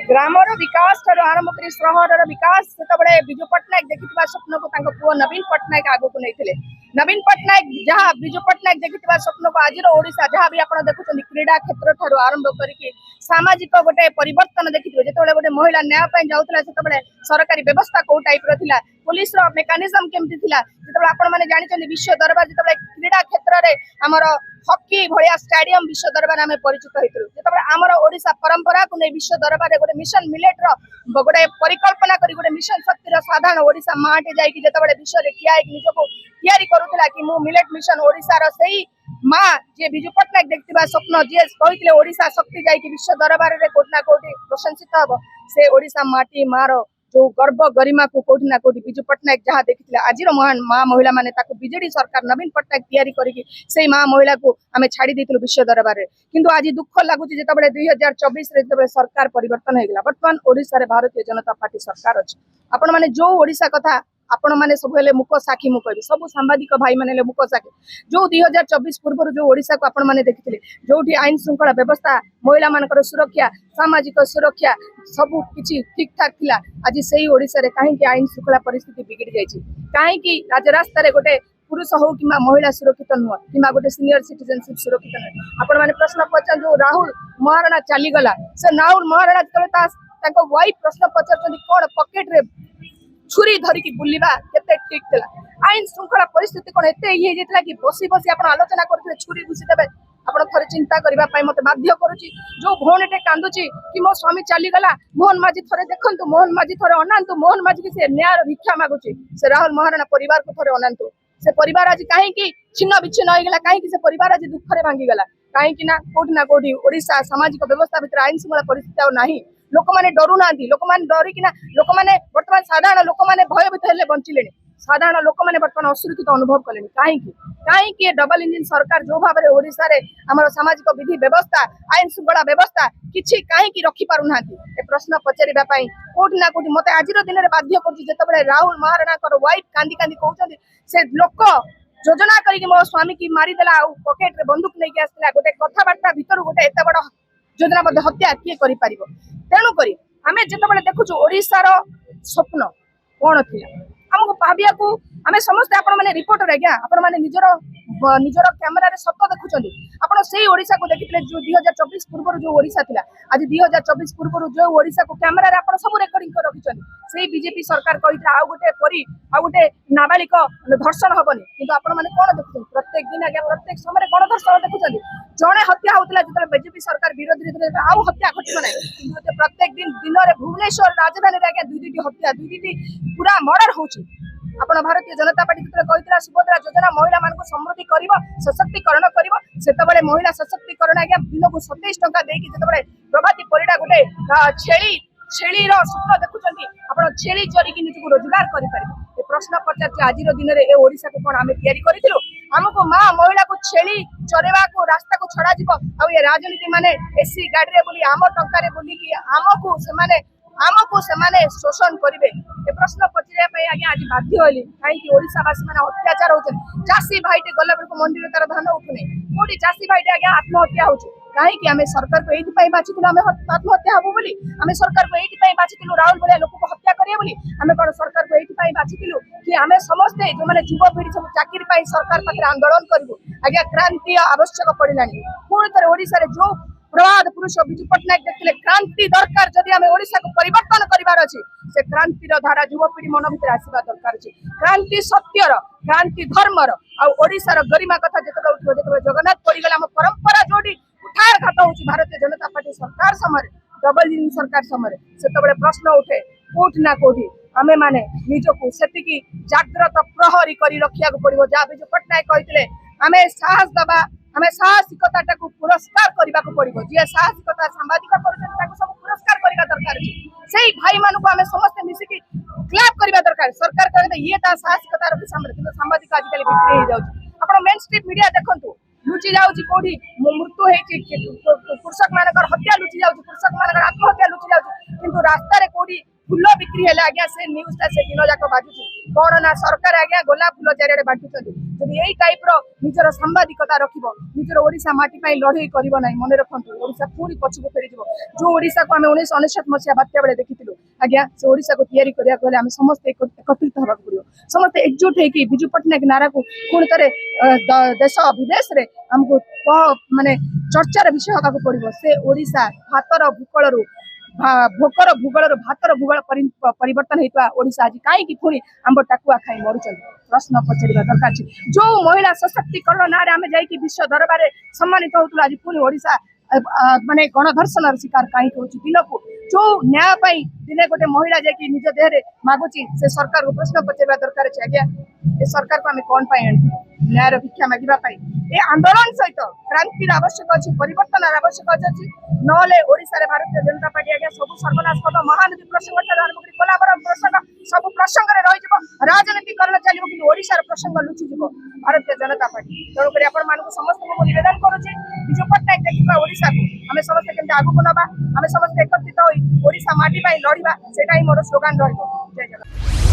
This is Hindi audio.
ग्रामर विकास ठार आरंभ कर सहर विकास से विजु पट्टनायक देखि स्वप्न को पुओ नवीन पट्टनायक आगक नहीं नवीन पट्टनायक जहाँ बिजु पट्टनायक देखि स्वप्न को आज ओडिशा जहाँ भी आप देखुं क्रीड़ा क्षेत्र ठार आरंभ करके सामाजिक गोटे परिवर्तन देखिए जो गोटे महिला न्याय जाऊला से सरकारी व्यवस्था कौ टाइप रहा पुलिस मेकानिजम केमती थिला जो आपण मैंने जानते विश्व दरबार जो क्रीड़ा क्षेत्र में आमर हॉकी भाया स्टेडियम विश्व दरबार आम परिचित होती जो आमर ओडिशा परंपरा को नहीं विश्व दरबार गोटे मिशन मिलेट गोटे परिकल्पना कर गोटे मिशन शक्ति साधारण ओडिशा माटे जाकि जो विश्व में ठिया निजक तैयारी करूला कि मु मिलेट मिशन ओडिशार से माँ जी बिजु पट्टनायक देखा स्वप्न जी कहते ओडिशा शक्ति जाकि विश्व दरबार में कोटना कोटी प्रशंसित हम से ओडिशा माटी मार जो गर्व गरिमा को कोठी ना कोठी बिजु पट्टनायक जहाँ देखी आज महान माँ महिला माने बीजेडी सरकार नवीन पट्टनायक तैयारी करके माँ महिला को आम छाड़ी देलु विश्व दरबार किंतु आज दुख लगुच जो 2024 सरकार परिवर्तन होगा बर्तमान ओडिशा भारतीय जनता पार्टी सरकार अच्छी आपण मैंने जो ओडिशा कथा आपण मैंने सब मुख साक्षी मुझे कह सब सांबादिक भाई मैंने मुख साक्षी जो 2024 पूर्व जो ओडिशा को आपण मैंने देखी जो आईन श्रृंखला व्यवस्था महिला मान सुरक्षा सामाजिक सुरक्षा सब किसी ठीक ठाक थिला आज से ओडिशा रे कहीं आईन श्रृंखला परिस्थिति बिगड़ी जाइए कहीं राजरास्ता गोटे पुरुष हो कि महिला सुरक्षित नुह कि गोटे सीनियर सिटीजनशिप सुरक्षित नुह आपण मैंने प्रश्न पचार जो राहुल महाराणा चलीगला से राहुल महाराणा जो वाइफ प्रश्न पचार कौन पकेट रे छुरी धरिकी बुलवा केते ठीक थिला आईन श्रृंखला परिस्थिति कौन एत ये कि बसी बसी आप आलोचना करते छुरी घुषिदेवे आप थे चिंता करने मत बाध्य करुच्ची जो भौणीटे कांदुची कि मो स्वामी चलीगला मोहन माझी थे देखु मोहन माझी थे अनातु मोहन माझी की न्याय भिक्षा मागुची से राहुल महाराणा परिवार को थे अनातु से परिवार आज कहीं छिन्न विच्छिन्न होगा कहीं से परिवार आज दुखरे भांगीगला कहीं ना कोटी ओडिशा सामाजिक व्यवस्था भितर आईन श्रृंखला परिस्थिति आ नहीं लोक मैंने डरू ना लोक मैंने डरिकिना लोक मैंने बर्तमान साधारण लोक मैंने भयभीत हेले बंचिले साधारण लोक मैंने बर्तमान असुरक्षित अनुभव कले कहीं डबल इंजिन सरकार जो भाव में ओडिशा रे हमर सामाजिक विधि व्यवस्था आईन श्रृंखला व्यवस्था किछि कहीं रखी पारु नांती ए प्रश्न पचारिबा पई कोठी ना कोठी मते आजिर दिन रे बाध्य करछि जेतबेले राहुल महाराणा वाइफ कांदी कांदी कहउछन्ती से लोक योजना करिके मो स्वामी की मारिदेला आ पॉकेट रे बंदूक लेके आसला गोटे कथाबार्ता भीतर गोटे एत बड़ योजना मध्य हत्या किए करि पारिबो तेणु करी आमे जेतबेले देखुछु ओडिसा रो स्वप्न कोन थिला हमको भाविया को आम समस्त आपण मैंने रिपोर्टर आज्ञा आपण मैंने निजर कैमेरा रे सत देखुं आपड़ से ओडिशा को देखिए जो 2024 पूर्व जो ओडिशा थिला आज 2024 पूर्व जो ओडिशा को कैमेरा रे आपण सब रेकर्डिंग कर रखिछन से बीजेपी सरकार कहिता आ गोटे परी आ गोटे नाबालिक धर्षण हबनी किंतु आपण माने कोन देखुछन प्रत्येक दिन आज्ञा प्रत्येक समय गण धर्षण देखुछन जणे हत्या होतला जतले बीजेपी सरकार विरोधी रे आउ हत्या घटिबो नै किंतु प्रत्येक दिन दिन रे भुवनेश्वर राजधानी रे आज्ञा दुईटी हत्या दुईटी पूरा मर्डर होछि आपण भारतीय जनता पार्टी जो कहता सुभद्रा योजना महिला मान समृद्धि कर सशक्तिकरण कर महिला सशक्तिकरण आज्ञा दिन को 27 टंका देकी जो प्रभाती परिडा गोटे छेली स्वप्न देखुं आप छेली चरिकी निजक रोजगार करें प्रश्न पचार आज दिन में ओडिशा को कौन आम या आमको माँ महिला को छेली चरेवा को रास्ता को छड़ा ये राजनीति माने एसी गाड़ी बुली आम टंकार बुलिकी आमको से शोषण करेंगे ए प्रश्न पचारे आज्ञा आज बाध्य होली कहीं ओडिशावासी मैंने अत्याचार होते चाषी भाईटे गला बेलू मंडी में तार धान उठुने कौटी चाषी भाईटे आज्ञा आत्महत्या हो कहीं आम सरकार को ये बाछिलु आम आत्महत्या हबू बोली आम सरकार को ये बाछिलु राहुल भाया लोक को हत्या करें बोली आम कौन सरकार को ये बाछिलु कि आम समस्ते जो मैंने युवपीढ़ी सब चाकरी सरकार पाखे आंदोलन करूँ आज्ञा क्रांति आवश्यक पड़ा पुणी थे ओडिशा जो प्रभात पुरुष बिजु पट्टनायक देखते क्रांति दरकार जदि आम ओडिशा को परिवर्तन करार अच्छे से क्रांतिर धारा युवपीढ़ी मन भर आसवा दरकार अच्छे क्रांति सत्यर क्रांति धर्मर आशार गरिमा कथा जो उठो जगन्नाथ पड़गला आम परंपरा जोड़ी उठाघात हो भारतीय जनता पार्टी सरकार समय डबल इंजिन सरकार समय से प्रश्न उठे कोठी ना कोठी आमे माने निजको सेतिकी जाग्रत प्रहरी करी रखिया को पड़ो जहाँ बिजु पट्टनायक कहते आमे साहस दबा आम साहसिकता पुरस्कार करने को पड़ो जी साहसिकता सांबादिक सब पुरस्कार करने दरकार से भाई मान को आम समस्त मिसिकी क्लैप करने दरकार सरकार कहते ये साहसिकता सांबादिक आजिकल बिक्री हो जाए आप मेन स्ट्रीम मीडिया देखु लुचि जाऊँगी कौटी मृत्यु होती कृषक मान हत्या लुचि जाऊँगी कृषक मान आत्महत्या लुचि जाऊँगी किंतु रास्तार कौटी फूल बिक्री है आज्ञा से न्यूज़ से दिन जाक बाजुची कौन ना सरकार आज्ञा गोलाप फूल चारिड़े बांटुंट যদি এই টাইপ ର ନିଜର ସାମ୍ବାଦିକତା ରଖିବ ନିଜର ଓଡ଼ିଶା ମାଟି ପାଇଁ ଲଢ଼େଇ କରିବ ନାହିଁ ମନେ ରଖନ୍ତୁ ଓଡ଼ିଶା ପୁଣି ପଛକୁ ଫେରିଯିବ ଯୋଉ ଓଡ଼ିଶାକୁ ଆମେ 1999 ମସିହା ବାତ୍ୟା ବେଳେ ଦେଖିଥିଲୁ ଆଜ୍ଞା ସେ ଓଡ଼ିଶାକୁ ତିଆରି କରିବାକୁ ହେଲେ ଆମେ ସମସ୍ତେ ଏକତ୍ରିତ ହେବାକୁ ପଡ଼ିବ ସମସ୍ତେ ଏକଜୁଟ ହେଇକି ବିଜୁ ପଟ୍ଟନାୟକ ନାରାକୁ ପୁଣି ଥରେ ଦେଶ ବିଦେଶରେ ଆମକୁ ମାନେ ଚର୍ଚ୍ଚାର ବିଷୟ ହେବାକୁ ପଡ଼ିବ ସେ ଓଡ଼ିଶା ଭାତର ଭୂଗୋଳରୁ ଭୋକର ଭୂଗୋଳରୁ ଭାତର ଭୂଗୋଳ ପରିବର୍ତ୍ତନ ହେଇଥିବା ଓଡ଼ିଶା ଆଜି କାହିଁକି ପୁଣି ଆମ୍ବ ଟାକୁଆ ଖାଇ ମରୁଛନ୍ତି ପ୍ରଶ୍ନ ପଚାରିବା ଦରକାର ଅଛି ଯୋଉ ମହିଳା ସଶକ୍ତିକରଣ ନାଁରେ ଆମେ ଯାଇକି ବିଶ୍ୱ ଦରବାରରେ ସମ୍ମାନିତ ହଉଥିଲୁ ଆଜି ପୁଣି ଓଡ଼ିଶା ମାନେ ଗଣଧର୍ଷଣର ଶିକାର କାହିଁକି ହଉଛି ଦିନକୁ ଯୋଉ ନ୍ୟାୟ ପାଇଁ ଦିନେ ଗୋଟେ ମହିଳା ଯାଇକି ନିଜ ଦେହରେ ମାଗୁଛି ସେ ସରକାରକୁ ପ୍ରଶ୍ନ ପଚାରିବା ଦରକାର ଅଛି ଆଜ୍ଞା ଏ ସରକାରକୁ ଆମେ କଣ ପାଇଁ ଆଣିଥିଲୁ ନ୍ୟାୟର ଭିକ୍ଷା ମାଗିବା ପାଇଁ ଏ ଆନ୍ଦୋଳନ ସହିତ କ୍ରାନ୍ତିର ଆବଶ୍ୟକ ଅଛି ପରିବର୍ତ୍ତନର ଆବଶ୍ୟକ ଅଛି ନହେଲେ ଓଡ଼ିଶାରେ ଭାରତୀୟ ଜନତା ପାର୍ଟି ଆଜ୍ଞା ସବୁ ସର୍ବନାଶ କରିବ ମହାନଦୀ ପ୍ରସଙ୍ଗଠାରୁ ଆରମ୍ଭ କରି କୋଲାବର ପ୍ରସଙ୍ଗ ସବୁ ପ୍ରସଙ୍ଗରେ ରହିଯିବ ରାଜନୀତିକରଣ ଚାଲିବ କିନ୍ତୁ ଓଡ଼ିଶାର ପ୍ରସଙ୍ଗ ଲୁଚିଯିବ ଭାରତୀୟ ଜନତା ପାର୍ଟି ତେଣୁକରି ଆପଣମାନଙ୍କୁ ସମସ୍ତଙ୍କୁ ମୁଁ ନିବେଦନ କରୁଛି ବିଜୁ ପଟ୍ଟନାୟକ ଦେଖିବା ଓଡ଼ିଶାକୁ ଆମେ ସମସ୍ତେ କେମିତି ଆଗକୁ ନେବା ଆମେ ସମସ୍ତେ ଏକତ୍ରିତ ହୋଇ ଓଡ଼ିଶା ମାଟି ପାଇଁ ଲଢ଼ିବା ସେଇଟା ହିଁ ମୋର ସ୍ଲୋଗାନ ରହିବ ଜୟ ଜଗନ୍ନାଥ।